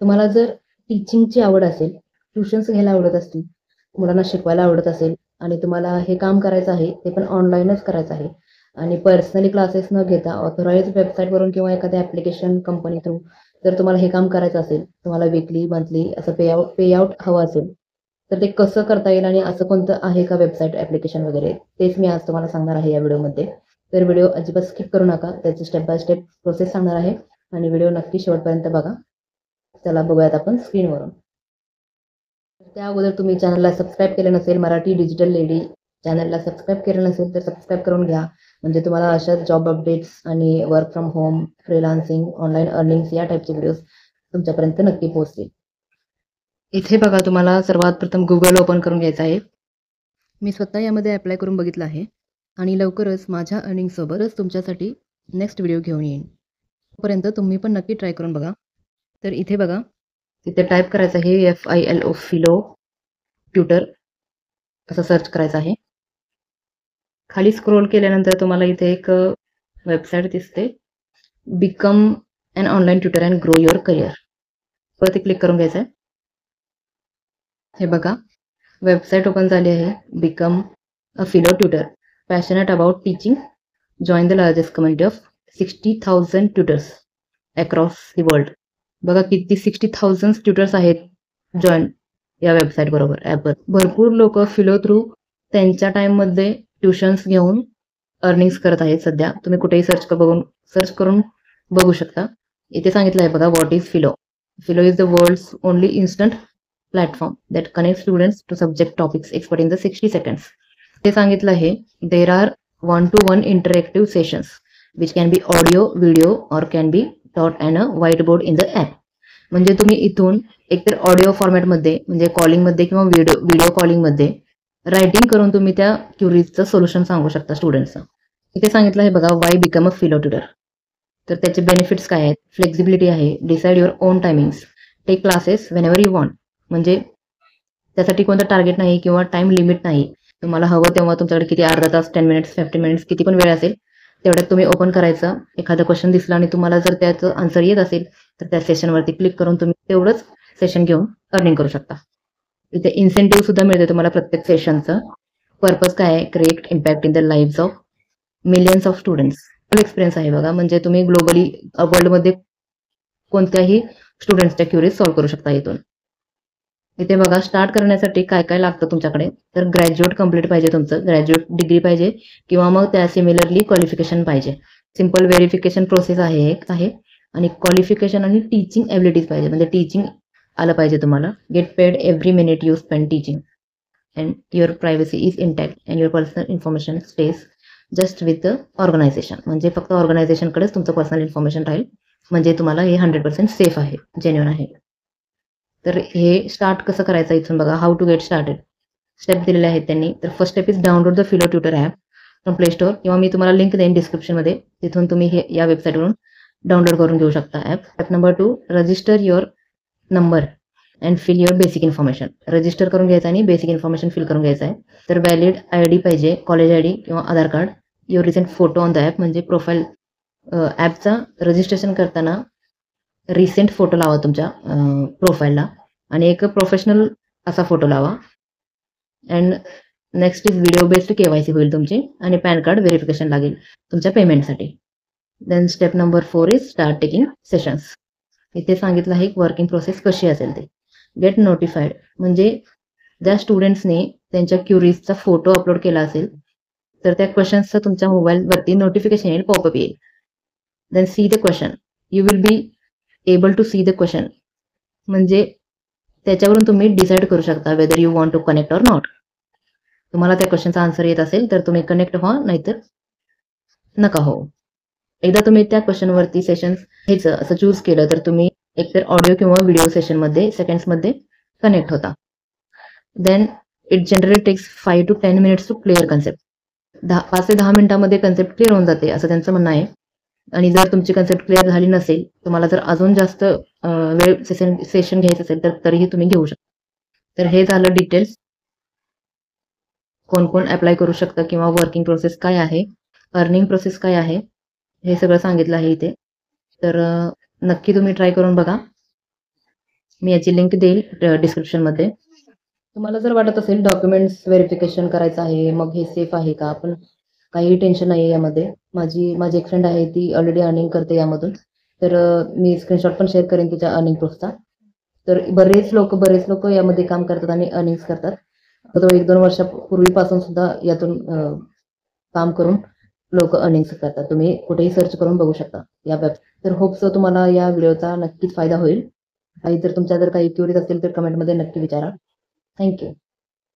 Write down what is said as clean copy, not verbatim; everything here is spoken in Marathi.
तुम्हाला जर टीचिंगची आवड असेल, ट्युशन्स घ्यायला आवडत असतील, मुलांना शिकवायला आवडत असेल आणि तुम्हाला हे काम करायचं आहे, ते पण ऑनलाईनच करायचं आहे आणि पर्सनली क्लासेस न घेता ऑथराइज्ड वेबसाईटवरून किंवा एखाद्या ॲप्लिकेशन कंपनी थ्रू जर तुम्हाला हे काम करायचं असेल, तुम्हाला वीकली, मंथली असं पेआउट हवं असेल, तर ते कसं करता येईल आणि असं कोणतं आहे का वेबसाईट, ॲप्लिकेशन वगैरे, तेच मी आज तुम्हाला सांगणार आहे या व्हिडिओमध्ये. तर व्हिडिओ अजिबात स्किप करू नका. त्याची स्टेप बाय स्टेप प्रोसेस सांगणार आहे आणि व्हिडिओ नक्की शेवटपर्यंत बघा. चला बघूयात आपण स्क्रीनवरून. त्या अगोदर तुम्ही चॅनलला सबस्क्राईब केलं नसेल, मराठी डिजिटल लेडी चॅनलला सबस्क्राईब केलं नसेल तर सबस्क्राईब करून घ्या. म्हणजे तुम्हाला अशाच जॉब अपडेट्स आणि work from home, freelancing, online earnings या टाईपचे व्हिडिओज तुमच्यापर्यंत नक्की पोहोचतील. इथे बघा, तुम्हाला सर्वात प्रथम गुगल ओपन करून घ्यायचं आहे. मी स्वतः यामध्ये अप्लाय करून बघितलं आहे आणि लवकरच माझ्या अर्निंगसोबतच तुमच्यासाठी नेक्स्ट व्हिडिओ घेऊन येईन. तोपर्यंत तुम्ही पण नक्की ट्राय करून बघा. तर इथे बघा, तिथे टाईप करायचं आहे FILO फिलो ट्युटर असं सर्च करायचं आहे. खाली स्क्रोल केल्यानंतर तुम्हाला इथे एक वेबसाईट दिसते, become an online tutor and grow your career. वरती क्लिक करून घ्यायचं आहे. हे बघा, वेबसाईट ओपन झाली आहे. Become a Filo tutor, passionate about teaching, join the largest community of 60,000 tutors across the world. बघा किती 60,000 ट्युटर्स आहेत जॉईन या वेबसाईट बरोबर, ॲपवर. भरपूर लोक फिलो थ्रू त्यांच्या टाईममध्ये ट्युशन्स घेऊन अर्निंग्स करत आहेत सध्या. तुम्ही कुठेही सर्च करून बघू शकता. इथे सांगितलं आहे बघा, what is Filo. Filo is the world's only instant platform that connects students to subject topics expert in the 60 seconds. ते सांगितलं आहे, there are 1-to-1 interactive sessions which can be audio, video or can be taught on a white board in the app. म्हणजे तुम्ही इथून एकतर ऑडिओ फॉर्मॅटमध्ये म्हणजे कॉलिंगमध्ये किंवा व्हिडिओ कॉलिंगमध्ये रायटिंग करून तुम्ही त्या क्युरीजचं सोल्युशन सांगू शकता स्टुडंट्सचं. इथे सांगितलं आहे बघा, why become a Filo tutor. तर त्याचे बेनिफिट्स काय आहेत? फ्लेक्झिबिलिटी आहे, decide your own timings, take classes whenever you want. म्हणजे त्यासाठी कोणतं टार्गेट नाही किंवा टाईम लिमिट नाही. तुम्हाला हवं तेव्हा तुमच्याकडे किती, अर्धा तास, 10 मिनिट्स, 15 मिनिट्स, किती पण वेळ असेल तेवढ्यात तुम्ही ओपन करायचं. एखादा क्वेश्चन दिसला आणि तुम्हाला जर त्याचं आन्सर येत असेल तर त्या सेशनवरती क्लिक करून तुम्ही तेवढंच सेशन घेऊन अर्निंग करू शकता. इथे इन्सेंटिव्ह सुद्धा मिळते तुम्हाला प्रत्येक सेशनचं. पर्पज काय आहे? Create impact in the lives of millions of students. Experience आहे बघा, म्हणजे तुम्ही ग्लोबली वर्ल्डमध्ये कोणत्याही स्टुडंट्सच्या क्युरीज सॉल्व्ह करू शकता इथून. इथे बघा, स्टार्ट करण्यासाठी काय काय लागतं तुमच्याकडे. तर ग्रॅज्युएट कंप्लीट पाहिजे तुमचं, ग्रॅज्युएट डिग्री पाहिजे किंवा मग त्या सिमिलरली क्वालिफिकेशन पाहिजे. सिम्पल व्हेरिफिकेशन प्रोसेस आहे आणि क्वालिफिकेशन आणि टीचिंग एबिलिटीज पाहिजे, म्हणजे टीचिंग आलं पाहिजे तुम्हाला. Get paid every minute you spend teaching and your privacy is intact and your personal information stays just with the organisation. म्हणजे फक्त ऑर्गनायझेशनकडेच तुमचं पर्सनल इन्फॉर्मेशन राहील. म्हणजे तुम्हाला हे 100% सेफ आहे, जेन्युइन आहे. तर हे स्टार्ट कसं करायचं इथून बघा, how to get started. Step दिलेले आहेत त्यांनी. तर first step is download the Filo tutor app from Play Store, किंवा मी तुम्हाला लिंक देईन डिस्क्रिप्शनमध्ये, तिथून तुम्ही हे या वेबसाईटवरून डाउनलोड करून घेऊ शकता app. Step number 2, register your number and fill your basic information. Register करून घ्यायचं आणि बेसिक इन्फॉर्मेशन फिल करून घ्यायचं आहे. तर व्हॅलिड ID पाहिजे, कॉलेज ID किंवा Aadhaar card, your recent photo on the app. म्हणजे प्रोफाईल ॲपचा रजिस्ट्रेशन करताना रिसेंट फोटो लावा तुमच्या प्रोफाईलला आणि एक प्रोफेशनल असा फोटो लावा. And next is video based KYC होईल तुमची आणि पॅन कार्ड व्हेरिफिकेशन लागेल तुमच्या पेमेंटसाठी. Then step number 4 is start taking sessions. इथे सांगितलं आहे वर्किंग प्रोसेस कशी असेल ते. गेट नोटिफाईड, म्हणजे ज्या स्टुडंट्सने त्यांच्या क्युरीजचा फोटो अपलोड केला असेल तर त्या क्वेश्चन्सचं तुमच्या मोबाईलवरती नोटिफिकेशन येईल, पॉपअप येईल. Then see the question, you will be able to see the question. म्हणजे त्याच्यावरून तुम्ही डिसाईड करू शकता whether you want to connect or not. तुम्हाला त्या क्वेश्चनचा आन्सर येत असेल तर तुम्ही कनेक्ट व्हा, नाहीतर नका हो. एकदा तुम्ही त्या क्वेश्चनवरती सेशन घ्यायचं असं चूज केलं तर तुम्ही एकतर ऑडिओ किंवा व्हिडिओ सेशनमध्ये सेकंड्समध्ये कनेक्ट होता. Then it generally takes 5 to 10 minutes to clear concept. 5 ते 10 मिनिटांमध्ये कन्सेप्ट क्लिअर होऊन जाते असं त्यांचं म्हणणं आहे. आणि जर तुमची कन्सेप्ट क्लिअर झाली नसेल, तुम्हाला जर अजून जास्त वेळ सेशन घ्यायचं असेल तर तरीही तुम्ही घेऊ शकता. तर हे झालं डिटेल्स, कोण कोण अप्लाय करू शकतं किंवा वर्किंग प्रोसेस काय आहे, अर्निंग प्रोसेस काय आहे, हे सगळं सांगितलं आहे इथे. तर नक्की तुम्ही ट्राय करून बघा. मी याची लिंक देईल डिस्क्रिप्शनमध्ये. तुम्हाला जर वाटत असेल डॉक्युमेंट्स व्हेरिफिकेशन करायचं आहे, मग हे सेफ आहे का, पण काही टेन्शन नाही आहे यामध्ये. माझी एक फ्रेंड आहे, ती ऑलरेडी अर्निंग करते यामधून. तर मी स्क्रीनशॉट पण शेअर करेन तिच्या अर्निंग प्रूफचा. तर बरेच लोक यामध्ये काम करतात आणि अर्निंग्स करतात. तो 1-2 वर्षापूर्वीपासून सुद्धा यातून काम करून लोक अर्निंग्स करतात. तुम्ही कुठेही सर्च करून बघू शकता या वेब. तर होप सो तुम्हाला या व्हिडिओचा नक्कीच फायदा होईल. आणि जर तुमच्या जर काही क्युरीज असतील तर कमेंटमध्ये नक्की विचारा. थँक्यू.